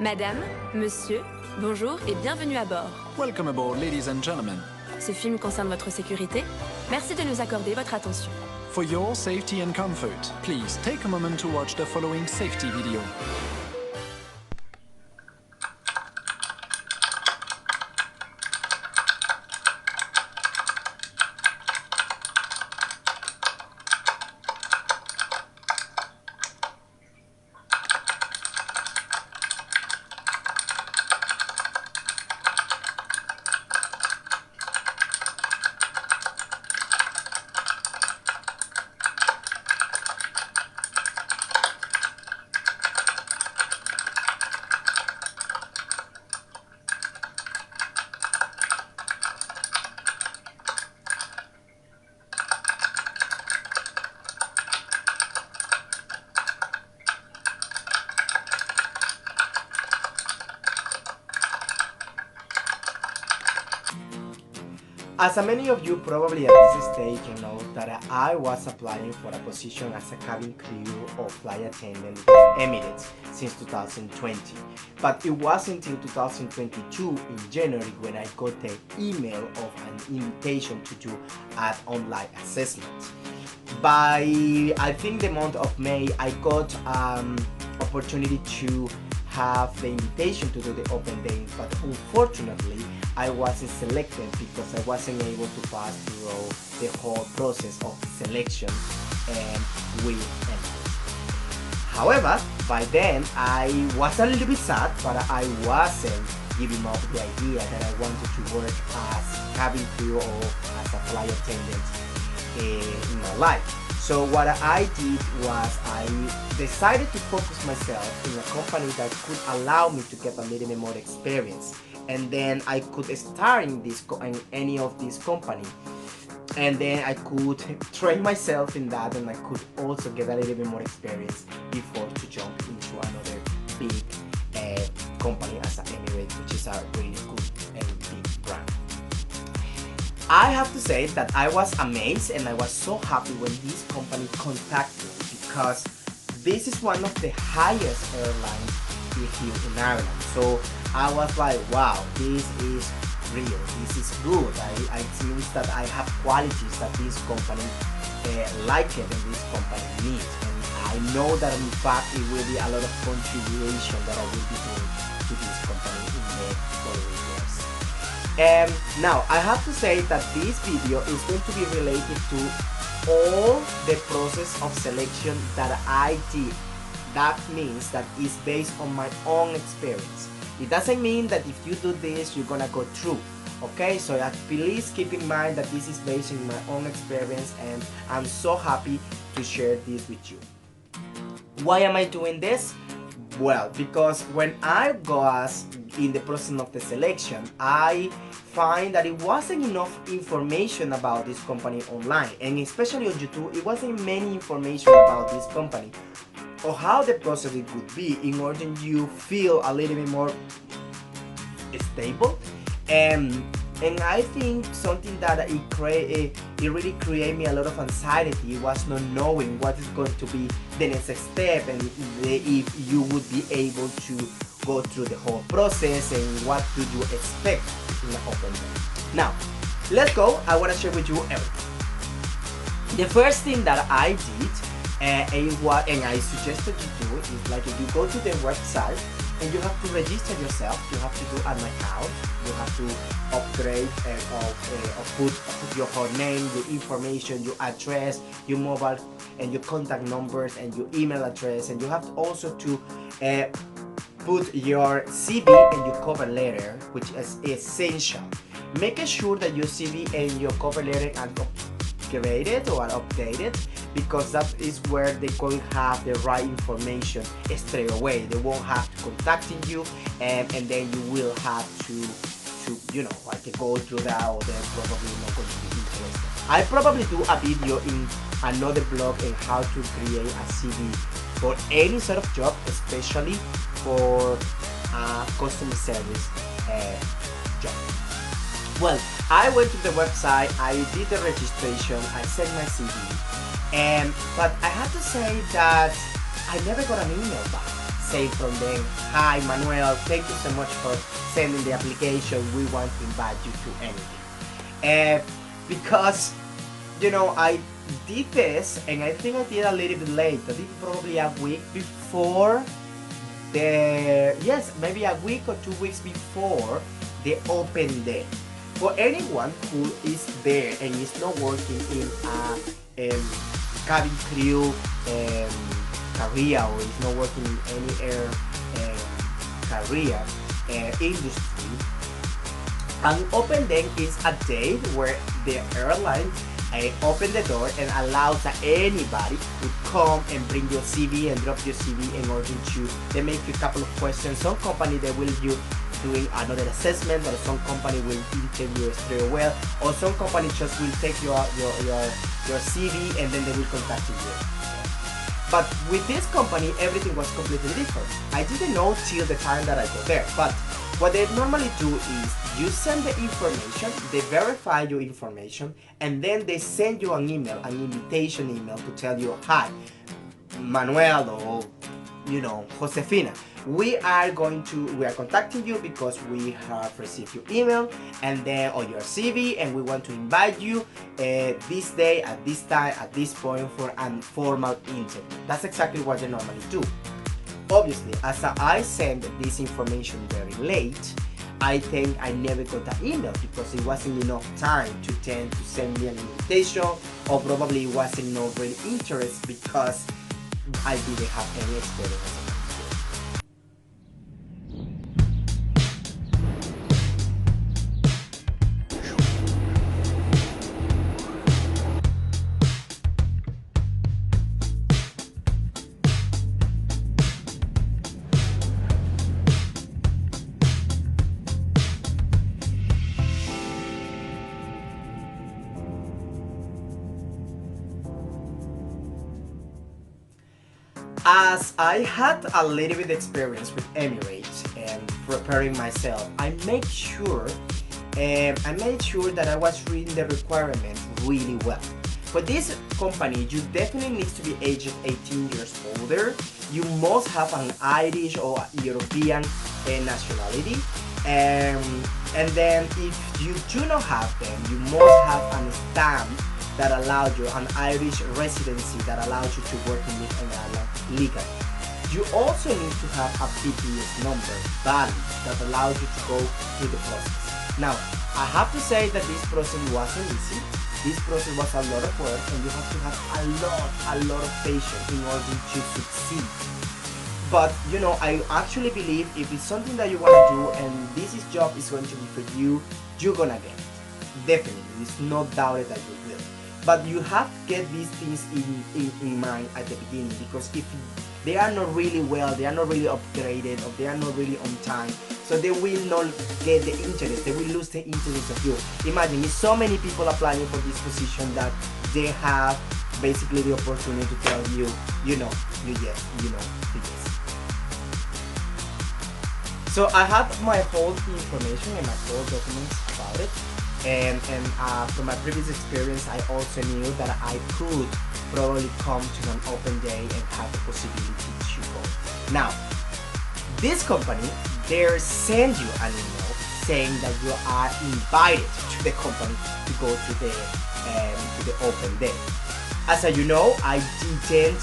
Madame, monsieur, bonjour et bienvenue à bord. Welcome aboard, ladies and gentlemen. Ce film concerne votre sécurité. Merci de nous accorder votre attention. For your safety and comfort, please take a moment to watch the following safety video. As many of you probably at this stage know that I was applying for a position as a cabin crew or flight attendant with Emirates since 2020. But it wasn't until 2022 in January when I got the email of an invitation to do an online assessment. By I think the month of May, I got opportunity to have the invitation to do the open day, but unfortunately I wasn't selected because I wasn't able to pass through the whole process of selection with Emirates. However, by then I was a little bit sad, but I wasn't giving up the idea that I wanted to work as cabin crew or as a flight attendant in my life. So what I did was I decided to focus myself in a company that could allow me to get a little bit more experience, and then I could start in any of these companies, and then I could train myself in that, and I could also get a little bit more experience before to jump into another big company as an Emirates, which is a really good and big brand. I have to say that I was amazed and I was so happy when this company contacted me, because this is one of the highest airlines here in Ireland. So I was like, wow, this is real, this is good. It means that I have qualities that this company like it and this company needs. And I know that in fact it will be a lot of contribution that I will be doing to this company in the following years. Now I have to say that this video is going to be related to all the process of selection that I did. That means that it's based on my own experience. It doesn't mean that if you do this you're gonna go through. Okay, so please keep in mind that this is based on my own experience, and I'm so happy to share this with you. Why am I doing this? Well, because when I was in the process of the selection, I find that it wasn't enough information about this company online, and especially on YouTube, it wasn't many information about this company or how the process it would be in order to feel a little bit more stable. And I think something that it really created me a lot of anxiety was not knowing what is going to be the next step, and if you would be able to go through the whole process, and what do you expect in an open day. Now, let's go. I want to share with you everything. The first thing that I did, and I suggested you do, is like if you go to the website and you have to register yourself, you have to do an account, you have to upgrade or put your whole name, your information, your address, your mobile and your contact numbers and your email address, and you have to also to put your CV and your cover letter, which is essential. Making sure that your CV and your cover letter are upgraded or are updated, because that is where they will have the right information straight away. They won't have to contacting you, and then you will have to you know, like go through that, or they're probably not going to be interested. I probably do a video in another blog on how to create a CV for any sort of job, especially for customer service job. Well, I went to the website, I did the registration, I sent my CV, but I have to say that I never got an email back say from them, "Hi Manuel, thank you so much for sending the application. We want to invite you to anything." Because I did this, and I think I did a little bit late. I did probably a week before maybe a week or 2 weeks before the open day. For anyone who is there and is not working in a cabin crew career, or is not working in any air career industry, an open day is a day where the airline open the door and allows anybody to come and bring your CV and drop your CV in order to, they make you a couple of questions. Some company they will you doing another assessment, or some company will interview you straight away, or some company just will take your CV and then they will contact you. But with this company, everything was completely different. I didn't know till the time that I got there, but what they normally do is you send the information, they verify your information, and then they send you an email, an invitation email to tell you, "Hi, Manuel," or Josefina, we are contacting you because we have received your email or your CV, and we want to invite you this day at this time at this point for an formal interview. That's exactly what they normally do. Obviously, as I sent this information very late, I think I never got that email because it wasn't enough time to send me an invitation, or probably it wasn't enough really interest because I didn't have any experience. As I had a little bit of experience with Emirates and preparing myself, I made sure that I was reading the requirements really well. For this company, you definitely need to be aged 18 years older. You must have an Irish or European nationality. And then if you do not have them, you must have a stamp that allows you, an Irish residency that allows you to work in Ireland legally. You also need to have a PPS number valid that allows you to go through the process. Now, I have to say that this process wasn't easy. This process was a lot of work, and you have to have a lot of patience in order to succeed. But I actually believe if it's something that you want to do and this job is going to be for you, you're gonna get it. Definitely, it's not doubted that you will. But you have to get these things in mind at the beginning, because if they are not really well, they are not really upgraded, or they are not really on time, so they will not get the interest, they will lose the interest of you. Imagine, there's so many people applying for this position that they have basically the opportunity to tell you, yes. So I have my whole information and my whole documents about it. And from my previous experience, I also knew that I could probably come to an open day and have the possibility to go. Now, this company, they send you an email saying that you are invited to the company to go to the open day. As you know, I didn't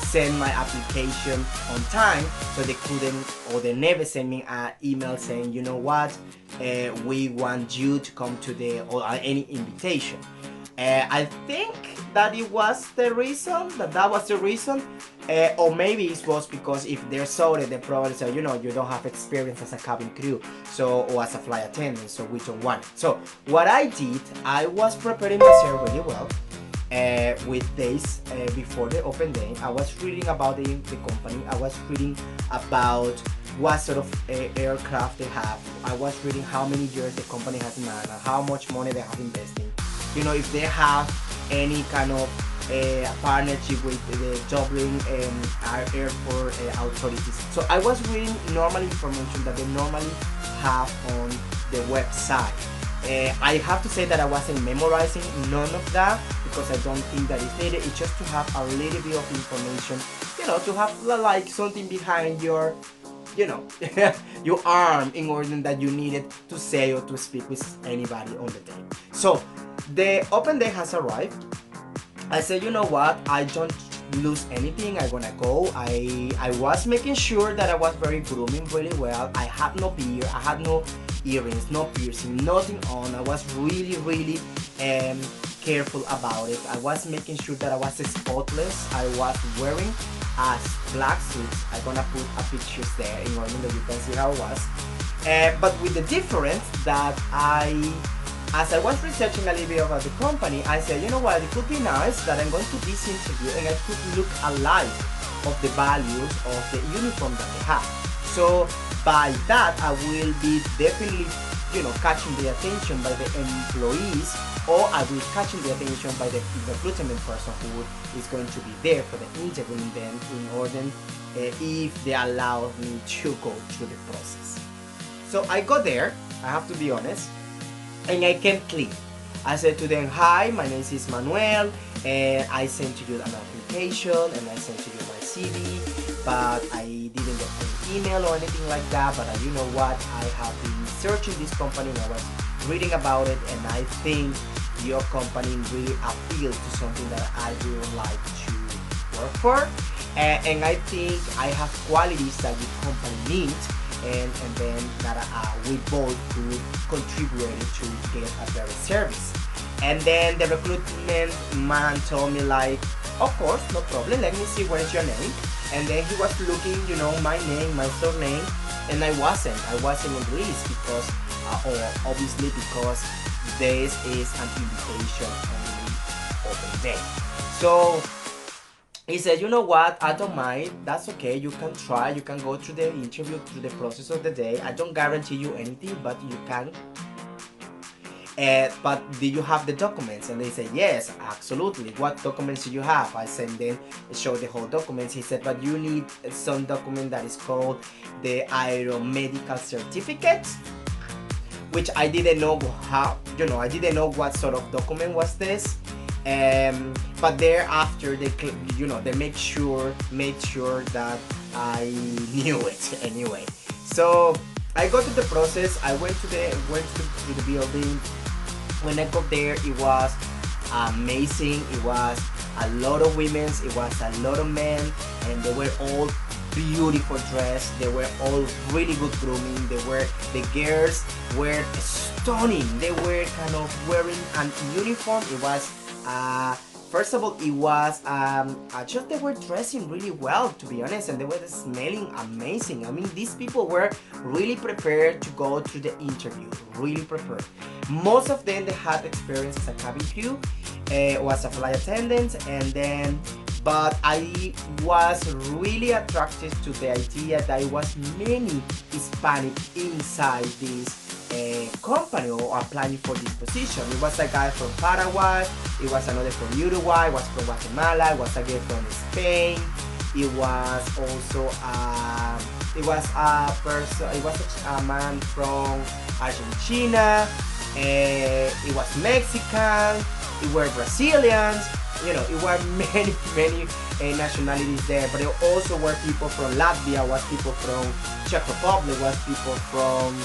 send my application on time, so they couldn't, or they never sent me an email saying, you know what, we want you to come to or any invitation. I think that it was the reason, or maybe it was because if they saw it, they probably said, you don't have experience as a cabin crew, or as a flight attendant, so we don't want it. So what I did, I was preparing myself really well. With days before the open day, I was reading about the company. I was reading about what sort of aircraft they have. I was reading how many years the company has managed, how much money they have invested. If they have any kind of partnership with the Dublin airport authorities. So I was reading normal information that they normally have on the website. I have to say that I wasn't memorizing none of that because I don't think that it's needed. It's just to have a little bit of information, you know, to have like something behind your, you know, your arm in order that you needed to say or to speak with anybody on the day. So the open day has arrived. I said, you know what, I don't lose anything, I'm gonna go. I was making sure that I was very grooming really well. I had no beard, I had no earrings, no piercing, nothing on. I was really careful about it. I was making sure that I was spotless. I was wearing a black suit. I'm gonna put a pictures there in order that you can see how it was. But with the difference that as I was researching a little bit about the company, I said, you know what, it could be nice that I'm going to this interview and I could look alike of the values of the uniform that they have. So by that, I will be definitely, you know, catching the attention by the employees, or I will catching the attention by the recruitment person who is going to be there for the interview, then in order if they allow me to go through the process. So I got there, I have to be honest, and I came clean. I said to them, hi, my name is Manuel, and I sent to you an application, and I sent to you my CV, but I didn't get any email or anything like that. But you know what, I have been searching this company and I was reading about it, and I think your company really appeals to something that I would like to work for, and I think I have qualities that your company needs, and then that we both could contribute to get a better service. And then the recruitment man told me like, of course, no problem, let me see what is your name. And then he was looking, you know, my name, my surname, and I wasn't in the list because, obviously because this is an invitation only open day. So he said, you know what, I don't mind, that's okay, you can try, you can go through the interview, through the process of the day. I don't guarantee you anything, but you can. But do you have the documents? And they said, yes, absolutely. What documents do you have? I sent them, show the whole documents. He said, but you need some document that is called the aeromedical certificate, which I didn't know how, you know, I didn't know what sort of document was this. But thereafter they, you know, they made sure that I knew it anyway. So I got to the process. I went to the building. When I got there, it was amazing. It was a lot of women, it was a lot of men, and they were all beautiful dressed. They were all really good grooming. The girls were stunning. They were kind of wearing an uniform. It was first of all, it was just they were dressing really well, to be honest, and they were smelling amazing. I mean, these people were really prepared to go through the interview, really prepared. Most of them, they had experience as a cabin crew, was a flight attendant, and then, but I was really attracted to the idea that it was many Hispanic inside this company or applying for this position. It was a guy from Paraguay, it was another from Uruguay, it was from Guatemala, it was a girl from Spain, it was also a man from Argentina, it was Mexican, it were Brazilians, you know, it were many nationalities there, but it also were people from Latvia, was people from Czech Republic, was people from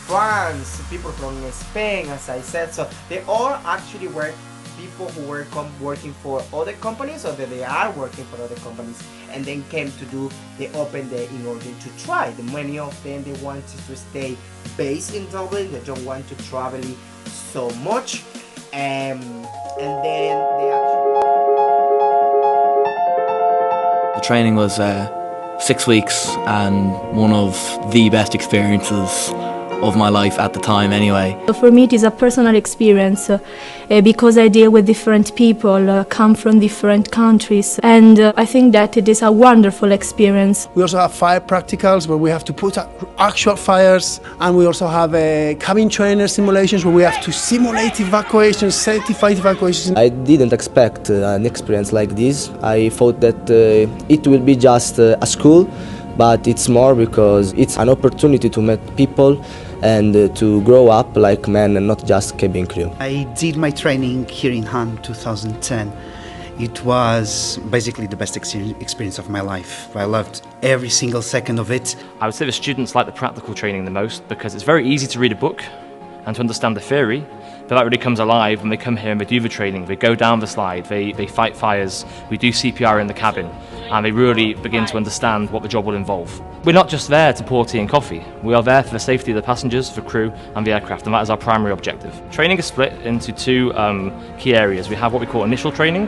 France, people from Spain, as I said. So they all actually were people who were working for other companies, or that they are working for other companies, and then came to do the open day in order to try. Many of them, they wanted to stay based in Dublin, they don't want to travel so much, and then they actually... The training was 6 weeks and one of the best experiences of my life at the time anyway. For me it is a personal experience because I deal with different people, come from different countries, and I think that it is a wonderful experience. We also have fire practicals where we have to put out actual fires, and we also have cabin trainer simulations where we have to simulate evacuations, certified evacuations. I didn't expect an experience like this. I thought that it will be just a school, but it's more because it's an opportunity to meet people and to grow up like men and not just cabin crew. I did my training here in Han 2010. It was basically the best experience of my life. I loved every single second of it. I would say the students like the practical training the most because it's very easy to read a book and to understand the theory, but that really comes alive when they come here and they do the training. They go down the slide, they fight fires, we do CPR in the cabin, and they really begin to understand what the job will involve. We're not just there to pour tea and coffee, we are there for the safety of the passengers, the crew and the aircraft, and that is our primary objective. Training is split into two key areas. We have what we call initial training,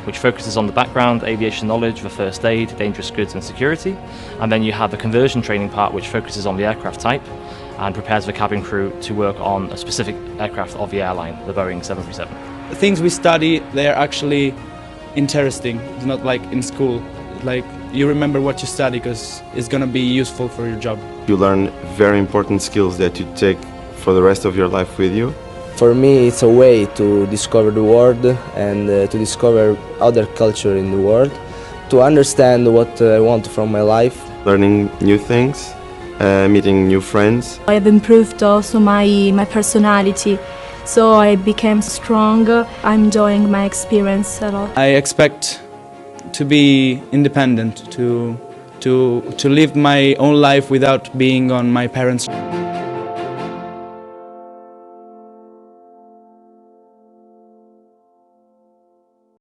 which focuses on the background, aviation knowledge, the first aid, dangerous goods and security. And then you have the conversion training part, which focuses on the aircraft type and prepares the cabin crew to work on a specific aircraft of the airline, the Boeing 737. The things we study, they're actually interesting. It's not like in school. Like, you remember what you study because it's going to be useful for your job. You learn very important skills that you take for the rest of your life with you. For me, it's a way to discover the world and to discover other culture in the world, to understand what I want from my life. Learning new things, meeting new friends. I have improved also my personality, so I became stronger. I'm enjoying my experience a lot. I expect to be independent, to live my own life without being on my parents'.